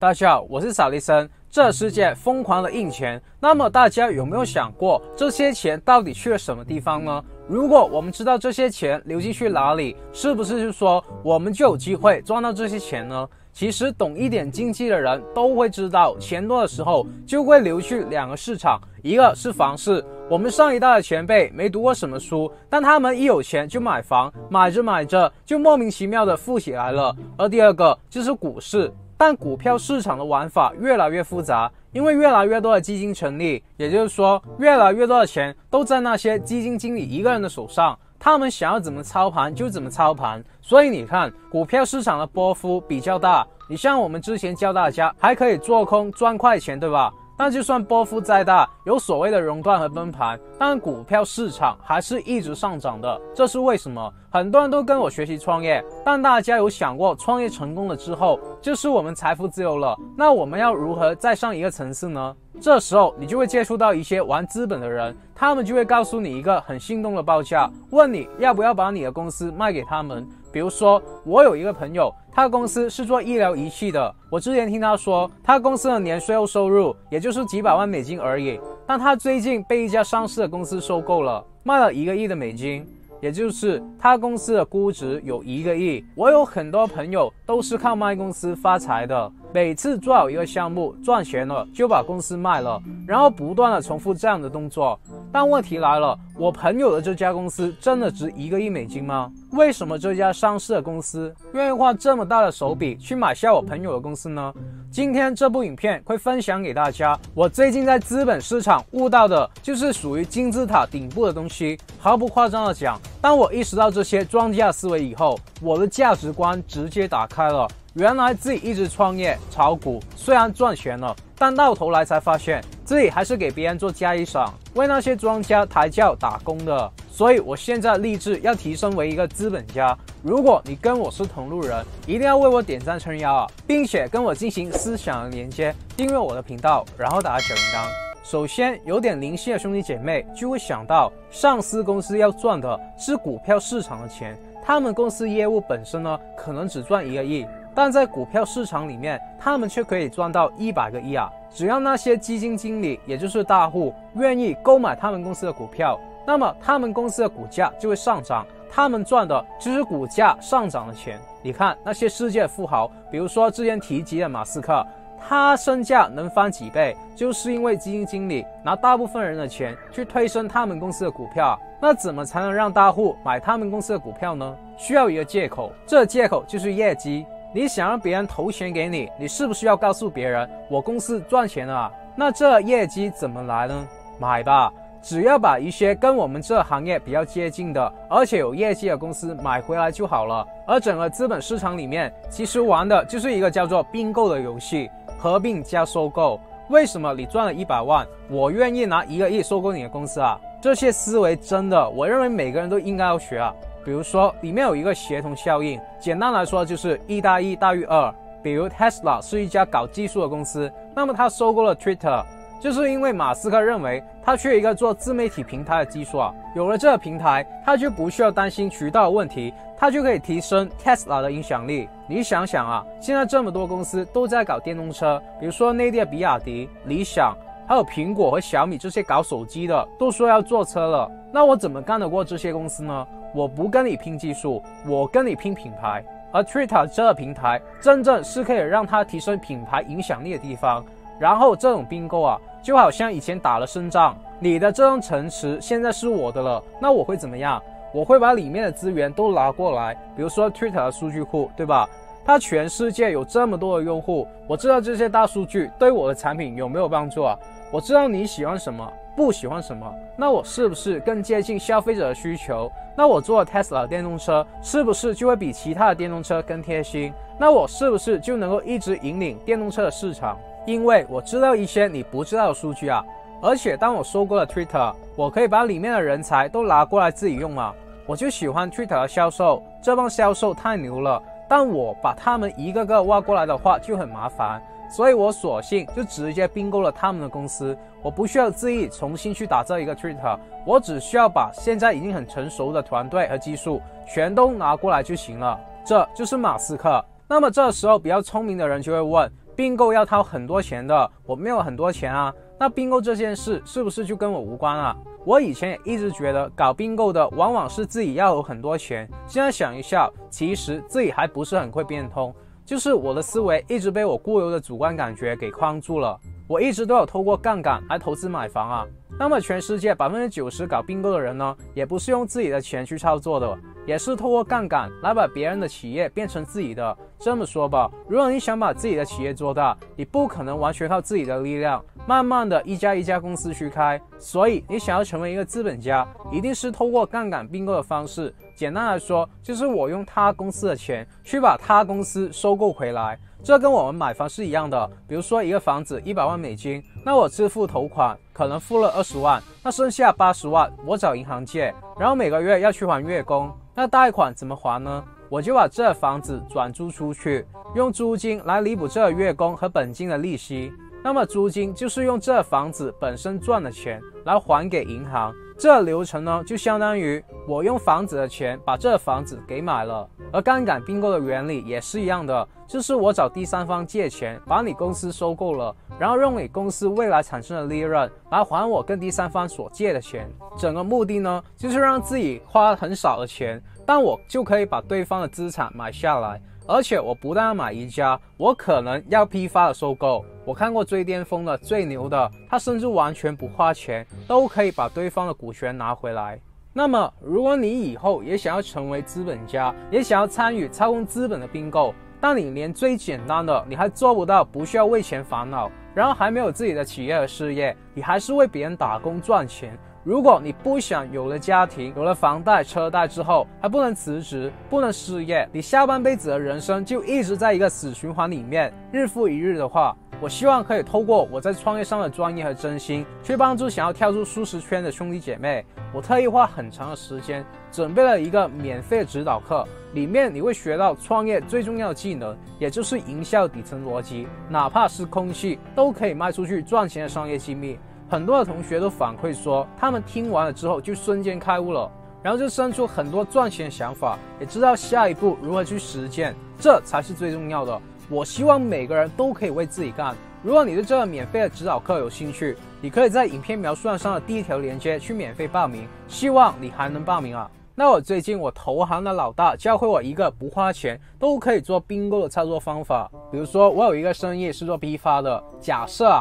大家好，我是萨利森。这世界疯狂的印钱，那么大家有没有想过，这些钱到底去了什么地方呢？如果我们知道这些钱流进去哪里，是不是就说我们就有机会赚到这些钱呢？其实懂一点经济的人都会知道，钱多的时候就会流去两个市场，一个是房市。我们上一代的前辈没读过什么书，但他们一有钱就买房，买着买着就莫名其妙的富起来了。而第二个就是股市。但股票市场的玩法越来越复杂，因为越来越多的基金成立，也就是说，越来越多的钱都在那些基金经理一个人的手上，他们想要怎么操盘就怎么操盘。所以你看，股票市场的波幅比较大。你像我们之前教大家，还可以做空赚快钱，对吧？但就算波幅再大，有所谓的熔断和崩盘，但股票市场还是一直上涨的。这是为什么？很多人都跟我学习创业，但大家有想过，创业成功了之后，就是我们财富自由了，那我们要如何再上一个层次呢？这时候你就会接触到一些玩资本的人，他们就会告诉你一个很心动的报价，问你要不要把你的公司卖给他们。比如说，我有一个朋友，他的公司是做医疗仪器的。我之前听他说，他公司的年税后收入也就是几百万美金而已，但他最近被一家上市的公司收购了，卖了1个亿的美金，也就是他公司的估值有1个亿。我有很多朋友都是靠卖公司发财的，每次做好一个项目赚钱了，就把公司卖了，然后不断的重复这样的动作。但问题来了，我朋友的这家公司真的值1个亿美金吗？为什么这家上市的公司愿意花这么大的手笔去买下我朋友的公司呢？今天这部影片会分享给大家，我最近在资本市场悟到的就是属于金字塔顶部的东西。毫不夸张的讲，当我意识到这些庄家思维以后，我的价值观直接打开了。原来自己一直创业炒股，虽然赚钱了，但到头来才发现自己还是给别人做嫁衣裳，为那些庄家抬轿打工的。所以我现在立志要提升为一个资本家。如果你跟我是同路人，一定要为我点赞撑腰啊，并且跟我进行思想的连接，订阅我的频道，然后打小铃铛。首先，有点灵性的兄弟姐妹就会想到，上市公司要赚的是股票市场的钱，他们公司业务本身呢，可能只赚1个亿。但在股票市场里面，他们却可以赚到100个亿啊！只要那些基金经理，也就是大户，愿意购买他们公司的股票，那么他们公司的股价就会上涨，他们赚的就是股价上涨的钱。你看那些世界富豪，比如说之前提及的马斯克，他身价能翻几倍，就是因为基金经理拿大部分人的钱去推升他们公司的股票。那怎么才能让大户买他们公司的股票呢？需要一个借口，这个借口就是业绩。你想让别人投钱给你，你是不是要告诉别人我公司赚钱了啊？那这业绩怎么来呢？买吧，只要把一些跟我们这行业比较接近的，而且有业绩的公司买回来就好了。而整个资本市场里面，其实玩的就是一个叫做并购的游戏，合并加收购。为什么你赚了100万，我愿意拿1个亿收购你的公司啊？这些思维真的，我认为每个人都应该要学啊。比如说，里面有一个协同效应，简单来说就是1+1大于2。比如 Tesla 是一家搞技术的公司，那么他收购了 Twitter， 就是因为马斯克认为他缺一个做自媒体平台的技术啊。有了这个平台，他就不需要担心渠道的问题，他就可以提升 Tesla 的影响力。你想想啊，现在这么多公司都在搞电动车，比如说内地的比亚迪、理想，还有苹果和小米这些搞手机的，都说要做车了。那我怎么干得过这些公司呢？我不跟你拼技术，我跟你拼品牌。而 Twitter 这个平台真正是可以让它提升品牌影响力的地方。然后这种并购啊，就好像以前打了胜仗，你的这栋城池现在是我的了，那我会怎么样？我会把里面的资源都拿过来，比如说 Twitter 的数据库，对吧？它全世界有这么多的用户，我知道这些大数据对我的产品有没有帮助啊？我知道你喜欢什么，不喜欢什么，那我是不是更接近消费者的需求？那我做 Tesla 电动车是不是就会比其他的电动车更贴心？那我是不是就能够一直引领电动车的市场？因为我知道一些你不知道的数据啊，而且当我收购了 Twitter， 我可以把里面的人才都拿过来自己用嘛。我就喜欢 Twitter 的销售，这帮销售太牛了，但我把他们一个个挖过来的话就很麻烦。所以我索性就直接并购了他们的公司，我不需要自己重新去打造一个 Twitter， 我只需要把现在已经很成熟的团队和技术全都拿过来就行了。这就是马斯克。那么这时候比较聪明的人就会问，并购要掏很多钱的，我没有很多钱啊，那并购这件事是不是就跟我无关啊？我以前也一直觉得搞并购的往往是自己要有很多钱，现在想一下，其实自己还不是很会变通，就是我的思维一直被我固有的主观感觉给框住了。我一直都有透过杠杆来投资买房啊。那么全世界90%搞并购的人呢，也不是用自己的钱去操作的，也是透过杠杆来把别人的企业变成自己的。这么说吧，如果你想把自己的企业做大，你不可能完全靠自己的力量，慢慢的一家公司去开。所以你想要成为一个资本家，一定是透过杠杆并购的方式。简单来说，就是我用他公司的钱去把他公司收购回来。这跟我们买房是一样的，比如说一个房子100万美金，那我支付头款可能付了20万，那剩下80万我找银行借，然后每个月要去还月供，那贷款怎么还呢？我就把这房子转租出去，用租金来弥补这月供和本金的利息。那么租金就是用这房子本身赚的钱来还给银行，这流程呢就相当于我用房子的钱把这房子给买了。而杠杆并购的原理也是一样的，就是我找第三方借钱把你公司收购了，然后用你公司未来产生的利润来还我跟第三方所借的钱。整个目的呢就是让自己花很少的钱，但我就可以把对方的资产买下来。而且我不但要买一家，我可能要批发的收购。我看过最巅峰的最牛的，他甚至完全不花钱都可以把对方的股权拿回来。那么如果你以后也想要成为资本家，也想要参与操控资本的并购，但你连最简单的你还做不到，不需要为钱烦恼，然后还没有自己的企业和事业，你还是为别人打工赚钱。如果你不想有了家庭，有了房贷车贷之后还不能辞职，不能失业，你下半辈子的人生就一直在一个死循环里面，日复一日的话，我希望可以透过我在创业上的专业和真心，去帮助想要跳出舒适圈的兄弟姐妹。我特意花很长的时间准备了一个免费的指导课，里面你会学到创业最重要的技能，也就是营销底层逻辑，哪怕是空气都可以卖出去赚钱的商业机密。很多的同学都反馈说，他们听完了之后就瞬间开悟了，然后就生出很多赚钱的想法，也知道下一步如何去实践，这才是最重要的。我希望每个人都可以为自己干。如果你对这个免费的指导课有兴趣，你可以在影片描述栏上的第一条链接去免费报名，希望你还能报名啊。那我最近我投行的老大教会我一个不花钱都可以做并购的操作方法。比如说我有一个生意是做批发的，假设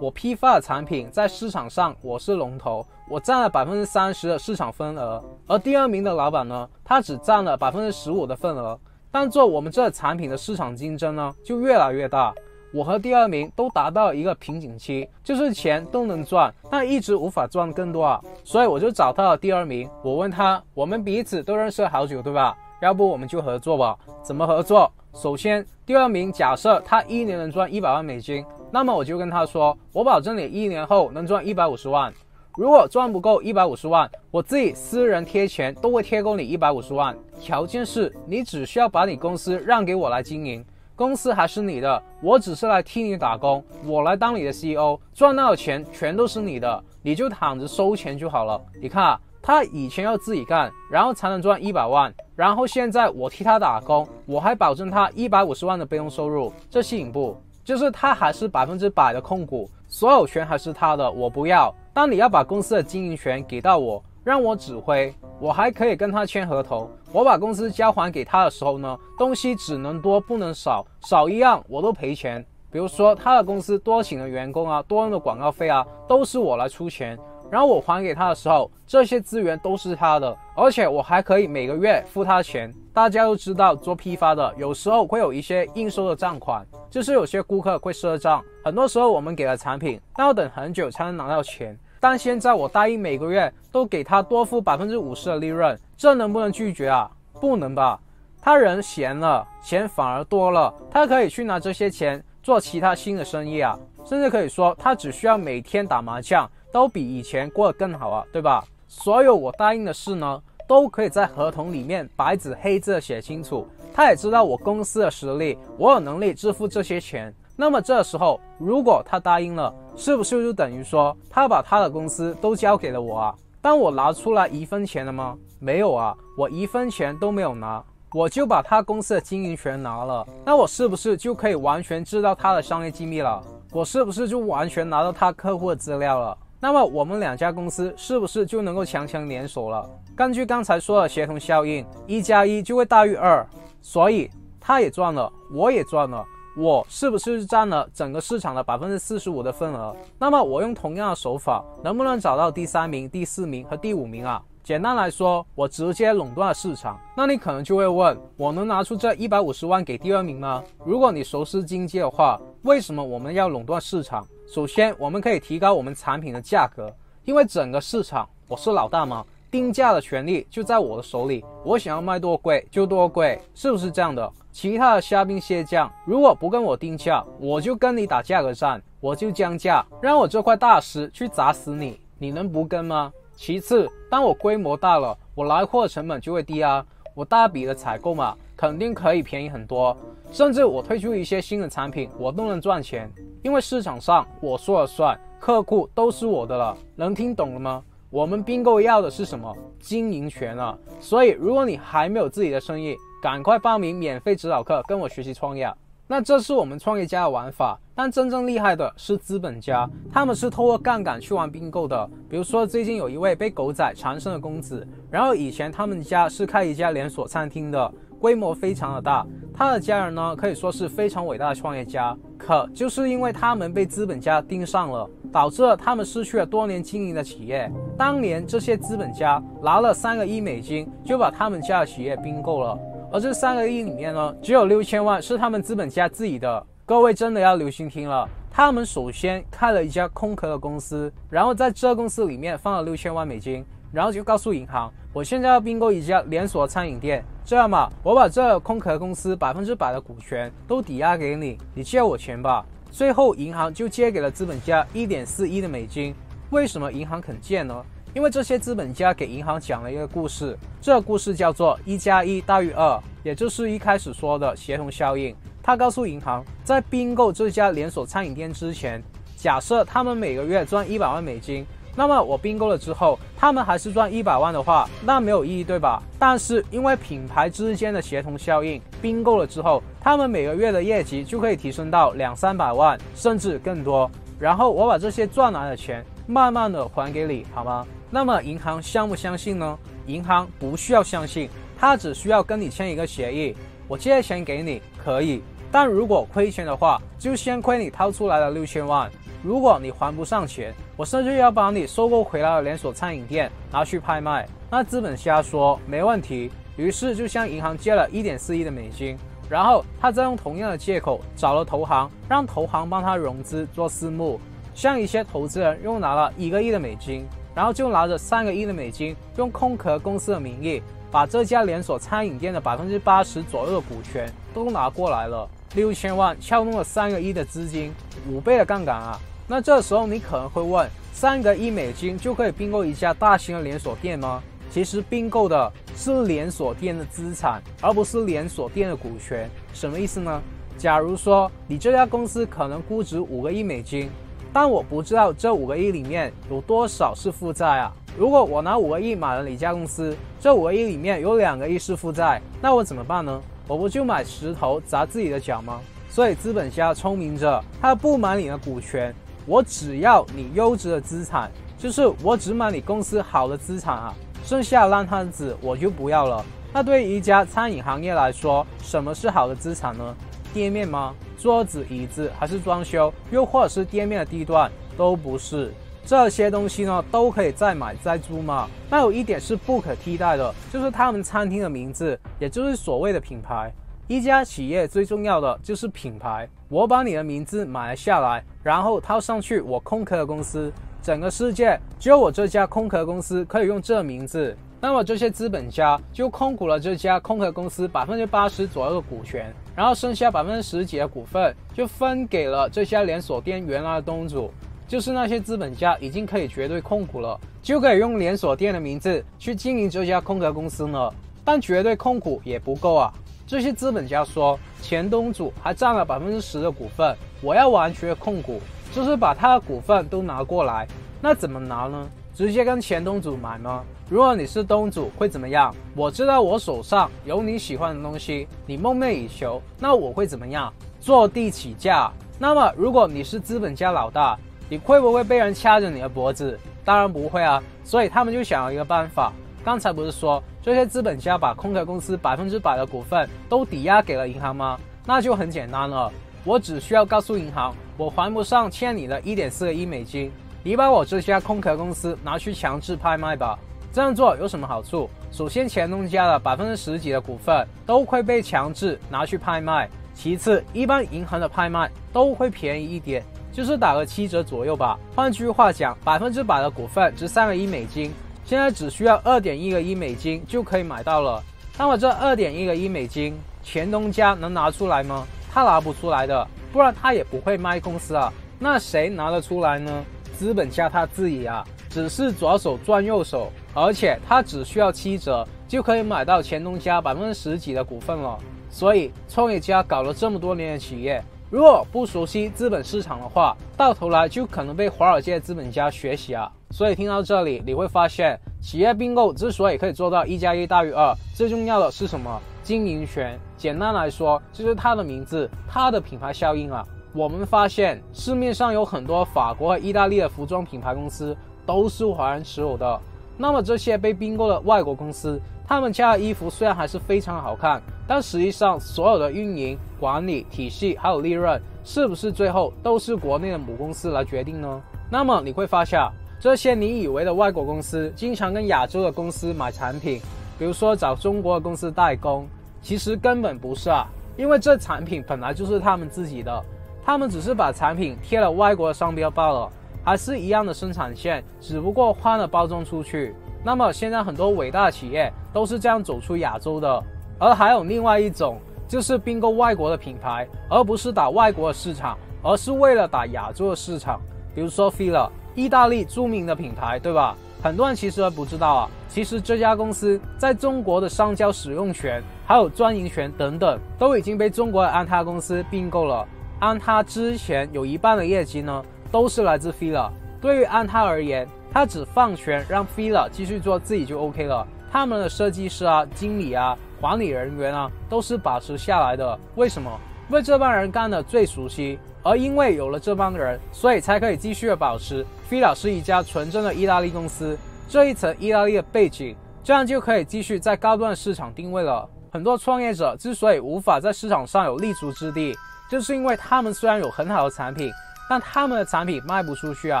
我批发的产品在市场上我是龙头，我占了30%的市场份额，而第二名的老板呢，他只占了15%的份额。但做我们这产品的市场竞争呢就越来越大，我和第二名都达到一个瓶颈期，就是钱都能赚，但一直无法赚更多啊。所以我就找到了第二名，我问他，我们彼此都认识了好久对吧，要不我们就合作吧。怎么合作？首先第二名假设他1年能赚100万美金，那么我就跟他说，我保证你1年后能赚150万。如果赚不够150万，我自己私人贴钱都会贴够你150万，条件是你只需要把你公司让给我来经营，公司还是你的，我只是来替你打工，我来当你的 CEO， 赚到的钱全都是你的，你就躺着收钱就好了。你看他以前要自己干，然后才能赚100万，然后现在我替他打工，我还保证他150万的被动收入，这吸引不？就是他还是100%的控股，所有权还是他的，我不要。但你要把公司的经营权给到我，让我指挥，我还可以跟他签合同。我把公司交还给他的时候呢，东西只能多不能少，少一样我都赔钱。比如说他的公司多请的员工啊，多用的广告费啊，都是我来出钱。然后我还给他的时候，这些资源都是他的，而且我还可以每个月付他钱。大家都知道做批发的有时候会有一些应收的账款，就是有些顾客会赊账，很多时候我们给了产品，但要等很久才能拿到钱。但现在我答应每个月都给他多付50%的利润，这能不能拒绝啊？不能吧。他人闲了，钱反而多了，他可以去拿这些钱做其他新的生意啊，甚至可以说他只需要每天打麻将都比以前过得更好啊，对吧？所有我答应的事呢，都可以在合同里面白纸黑字的写清楚，他也知道我公司的实力，我有能力支付这些钱。那么这时候如果他答应了，是不是就等于说他把他的公司都交给了我啊？但我拿出来1分钱了吗？没有啊，我1分钱都没有拿。我就把他公司的经营权拿了，那我是不是就可以完全知道他的商业机密了？我是不是就完全拿到他客户的资料了？那么我们两家公司是不是就能够强强联手了？根据刚才说的协同效应，1+1就会大于2，所以他也赚了，我也赚了。我是不是占了整个市场的45%的份额？那么我用同样的手法，能不能找到第3名、第4名和第5名啊？简单来说，我直接垄断了市场。那你可能就会问，我能拿出这150万给第2名吗？如果你熟悉经济的话，为什么我们要垄断市场？首先，我们可以提高我们产品的价格，因为整个市场我是老大嘛，定价的权利就在我的手里，我想要卖多贵就多贵，是不是这样的？其他的虾兵蟹将如果不跟我定价，我就跟你打价格战，我就降价，让我这块大石去砸死你，你能不跟吗？其次，当我规模大了，我来货成本就会低啊，我大笔的采购嘛，肯定可以便宜很多，甚至我推出一些新的产品，我都能赚钱，因为市场上我说了算，客户都是我的了，能听懂了吗？我们并购要的是什么？经营权啊！所以如果你还没有自己的生意，赶快报名免费指导课，跟我学习创业。那这是我们创业家的玩法，但真正厉害的是资本家，他们是透过杠杆去玩并购的。比如说最近有一位被狗仔缠身的公子，然后以前他们家是开一家连锁餐厅的，规模非常的大，他的家人呢可以说是非常伟大的创业家，可就是因为他们被资本家盯上了，导致了他们失去了多年经营的企业。当年这些资本家拿了3个亿美金就把他们家的企业并购了，而这3个亿里面呢，只有6000万是他们资本家自己的。各位真的要留心听了，他们首先开了一家空壳的公司，然后在这公司里面放了6000万美金，然后就告诉银行，我现在要并购一家连锁餐饮店，这样吧，我把这空壳公司100%的股权都抵押给你，你借我钱吧。最后银行就借给了资本家1.4亿的美金。为什么银行肯借呢？因为这些资本家给银行讲了一个故事，这个故事叫做1+1大于2，也就是一开始说的协同效应。他告诉银行，在并购这家连锁餐饮店之前，假设他们每个月赚100万美金，那么我并购了之后，他们还是赚100万的话，那没有意义，对吧？但是因为品牌之间的协同效应，并购了之后，他们每个月的业绩就可以提升到200-300万，甚至更多。然后我把这些赚来的钱慢慢的还给你，好吗？那么银行相不相信呢？银行不需要相信，他只需要跟你签一个协议，我借钱给你可以，但如果亏钱的话，就先亏你掏出来的6000万。如果你还不上钱，我甚至要把你收购回来的连锁餐饮店拿去拍卖。那资本家说没问题，于是就向银行借了1.4亿的美金，然后他再用同样的借口找了投行，让投行帮他融资做私募，向一些投资人又拿了1个亿的美金，然后就拿着3个亿的美金，用空壳公司的名义，把这家连锁餐饮店的80%左右的股权都拿过来了。6000万撬动了3个亿的资金，5倍的杠杆啊！那这时候你可能会问，3个亿美金就可以并购一家大型的连锁店吗？其实并购的是连锁店的资产，而不是连锁店的股权。什么意思呢？假如说你这家公司可能估值5个亿美金，但我不知道这5个亿里面有多少是负债啊。如果我拿5个亿买了你家公司，这5个亿里面有2个亿是负债，那我怎么办呢？我不就买石头砸自己的脚吗？所以资本家聪明着，他不买你的股权，我只要你优质的资产，就是我只买你公司好的资产啊，剩下烂摊子我就不要了。那对于一家餐饮行业来说，什么是好的资产呢？店面吗？桌子、椅子，还是装修，又或者是店面的地段？都不是。这些东西呢，都可以再买再租嘛。那有一点是不可替代的，就是他们餐厅的名字，也就是所谓的品牌。一家企业最重要的就是品牌。我把你的名字买了下来，然后套上去我空壳的公司，整个世界只有我这家空壳公司可以用这名字。那么这些资本家就控股了这家空壳公司80%左右的股权，然后剩下10%几的股份就分给了这家连锁店原来的东主。就是那些资本家已经可以绝对控股了，就可以用连锁店的名字去经营这家空壳公司呢。但绝对控股也不够啊，这些资本家说，前东主还占了10%的股份，我要完全控股，就是把他的股份都拿过来。那怎么拿呢？直接跟前东主买吗？如果你是东主会怎么样？我知道我手上有你喜欢的东西，你梦寐以求，那我会怎么样？坐地起价。那么如果你是资本家老大，你会不会被人掐着你的脖子？当然不会啊，所以他们就想要一个办法。刚才不是说这些资本家把空壳公司100%的股份都抵押给了银行吗？那就很简单了，我只需要告诉银行，我还不上欠你的1.4个亿美金，你把我这家空壳公司拿去强制拍卖吧。这样做有什么好处？首先，前东家的10%几的股份都会被强制拿去拍卖。其次，一般银行的拍卖都会便宜一点，就是打个7折左右吧。换句话讲，100%的股份值3个亿美金，现在只需要2.1个亿美金就可以买到了。那么这2.1个亿美金，前东家能拿出来吗？他拿不出来的，不然他也不会卖公司啊。那谁拿得出来呢？资本家他自己啊，只是左手赚右手，而且他只需要7折就可以买到前东家10%几的股份了。所以创业家搞了这么多年的企业，如果不熟悉资本市场的话，到头来就可能被华尔街资本家学习啊。所以听到这里，你会发现企业并购之所以可以做到1+1大于2，最重要的是什么？经营权。简单来说，就是它的名字，它的品牌效应啊。我们发现市面上有很多法国和意大利的服装品牌公司都是华人持有的。那么这些被并购的外国公司，他们家的衣服虽然还是非常好看，但实际上所有的运营、管理体系还有利润，是不是最后都是国内的母公司来决定呢？那么你会发现，这些你以为的外国公司经常跟亚洲的公司买产品，比如说找中国的公司代工，其实根本不是啊，因为这产品本来就是他们自己的，他们只是把产品贴了外国的商标罢了，还是一样的生产线，只不过换了包装出去。那么现在很多伟大的企业都是这样走出亚洲的。而还有另外一种，就是并购外国的品牌，而不是打外国的市场，而是为了打亚洲的市场。比如说 Fila， 意大利著名的品牌，对吧？很多人其实还不知道啊，其实这家公司在中国的商标使用权还有专营权等等都已经被中国的安踏公司并购了。安踏之前有一半的业绩呢都是来自 Fila。 对于安踏而言，他只放权让 Fila 继续做自己就 OK 了，他们的设计师啊、经理啊、管理人员啊都是把持下来的。为什么？因为这帮人干的最熟悉，而因为有了这帮人，所以才可以继续的保持 Fila 是一家纯正的意大利公司，这一层意大利的背景，这样就可以继续在高端市场定位了。很多创业者之所以无法在市场上有立足之地，就是因为他们虽然有很好的产品，但他们的产品卖不出去啊，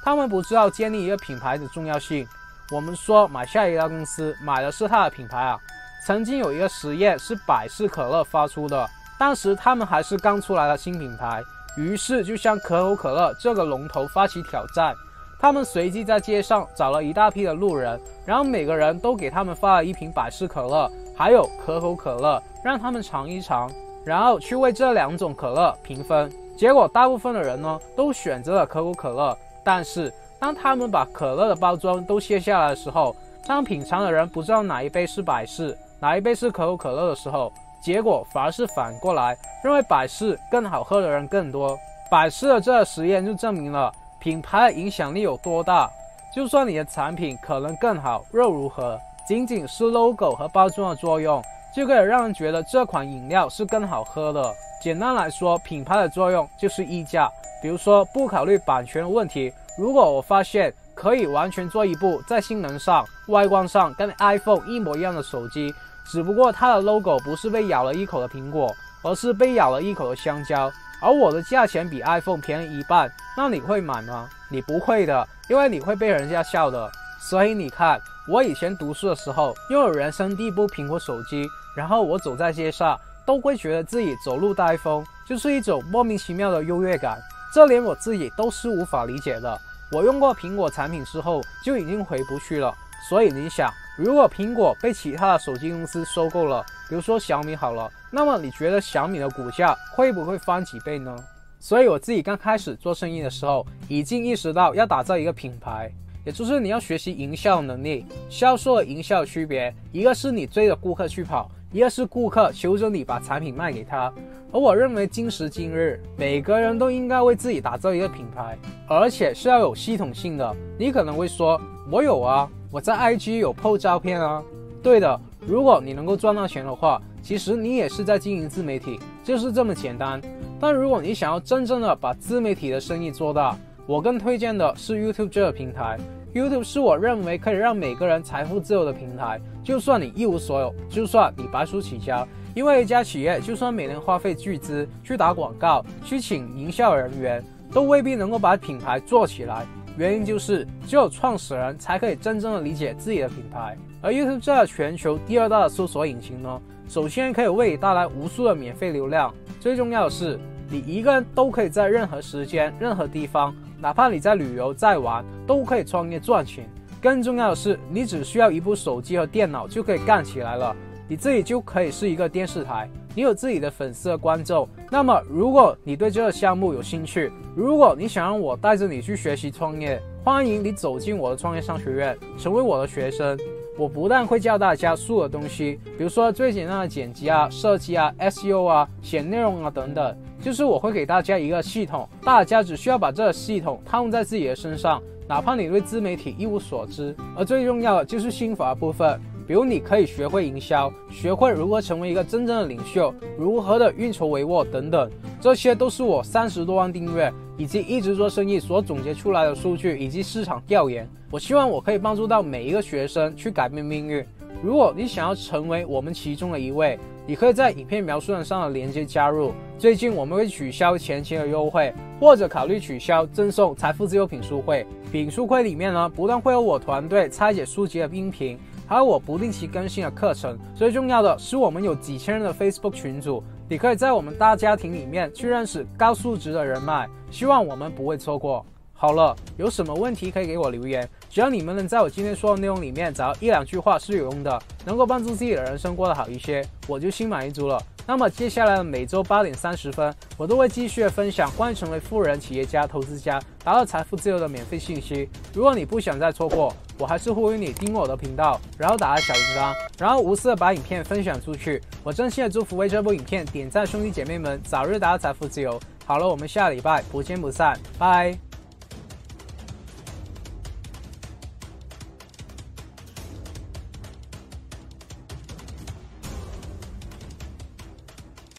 他们不知道建立一个品牌的重要性。我们说买下一家公司，买的是它的品牌啊。曾经有一个实验是百事可乐发出的，当时他们还是刚出来的新品牌，于是就向可口可乐这个龙头发起挑战。他们随即在街上找了一大批的路人，然后每个人都给他们发了一瓶百事可乐还有可口可乐，让他们尝一尝，然后去为这两种可乐评分。结果大部分的人呢都选择了可口可乐，但是当他们把可乐的包装都卸下来的时候，当品尝的人不知道哪一杯是百事哪一杯是可口可乐的时候，结果反而是反过来，认为百事更好喝的人更多。百事的这个实验就证明了品牌的影响力有多大。就算你的产品可能更好，又如何？仅仅是 logo 和包装的作用，就可以让人觉得这款饮料是更好喝的。简单来说，品牌的作用就是溢价。比如说不考虑版权的问题，如果我发现可以完全做一部在性能上、外观上跟 iPhone 一模一样的手机，只不过它的 logo 不是被咬了一口的苹果，而是被咬了一口的香蕉，而我的价钱比 iPhone 便宜一半，那你会买吗？你不会的，因为你会被人家笑的。所以你看，我以前读书的时候拥有人生第一部苹果手机，然后我走在街上都会觉得自己走路带风，就是一种莫名其妙的优越感，这连我自己都是无法理解的。我用过苹果产品之后就已经回不去了。所以你想，如果苹果被其他的手机公司收购了，比如说小米好了，那么你觉得小米的股价会不会翻几倍呢？所以我自己刚开始做生意的时候，已经意识到要打造一个品牌，也就是你要学习营销能力。销售和营销的区别，一个是你追着顾客去跑，一个是顾客求着你把产品卖给他。而我认为今时今日，每个人都应该为自己打造一个品牌，而且是要有系统性的。你可能会说，我有啊，我在 IG 有 po 照片啊。对的，如果你能够赚到钱的话，其实你也是在经营自媒体，就是这么简单。但如果你想要真正的把自媒体的生意做大，我更推荐的是 YouTube 这个平台。YouTube 是我认为可以让每个人财富自由的平台，就算你一无所有，就算你白手起家。因为一家企业就算每年花费巨资去打广告，去请营销人员，都未必能够把品牌做起来。原因就是只有创始人才可以真正的理解自己的品牌。而 YouTube 这全球第2大的搜索引擎呢，首先可以为你带来无数的免费流量，最重要的是你一个人都可以在任何时间任何地方，哪怕你在旅游在玩，都可以创业赚钱。更重要的是，你只需要一部手机和电脑就可以干起来了，你自己就可以是一个电视台，你有自己的粉丝和观众。那么如果你对这个项目有兴趣，如果你想让我带着你去学习创业，欢迎你走进我的创业商学院，成为我的学生。我不但会教大家所有的东西，比如说最简单的剪辑啊、设计啊、SEO 啊、写内容啊等等，就是我会给大家一个系统，大家只需要把这个系统套用在自己的身上，哪怕你对自媒体一无所知。而最重要的就是心法部分，比如你可以学会营销，学会如何成为一个真正的领袖，如何的运筹帷幄等等，这些都是我30多万订阅以及一直做生意所总结出来的数据以及市场调研。我希望我可以帮助到每一个学生去改变命运。如果你想要成为我们其中的一位，你可以在影片描述栏上的链接加入。最近我们会取消前期的优惠，或者考虑取消赠送财富自由品书会。品书会里面呢，不但会有我团队拆解书籍的音频，还有我不定期更新的课程。最重要的是，我们有几千人的 Facebook 群组，你可以在我们大家庭里面去认识高素质的人脉，希望我们不会错过。好了，有什么问题可以给我留言，只要你们能在我今天说的内容里面找到1-2句话是有用的，能够帮助自己的人生过得好一些，我就心满意足了。那么接下来的每周8点30分，我都会继续的分享关于成为富人、企业家、投资家、达到财富自由的免费信息。如果你不想再错过，我还是呼吁你订阅我的频道，然后打开小铃铛，然后无私的把影片分享出去。我真心的祝福为这部影片点赞兄弟姐妹们早日达到财富自由。好了，我们下礼拜不见不散，拜。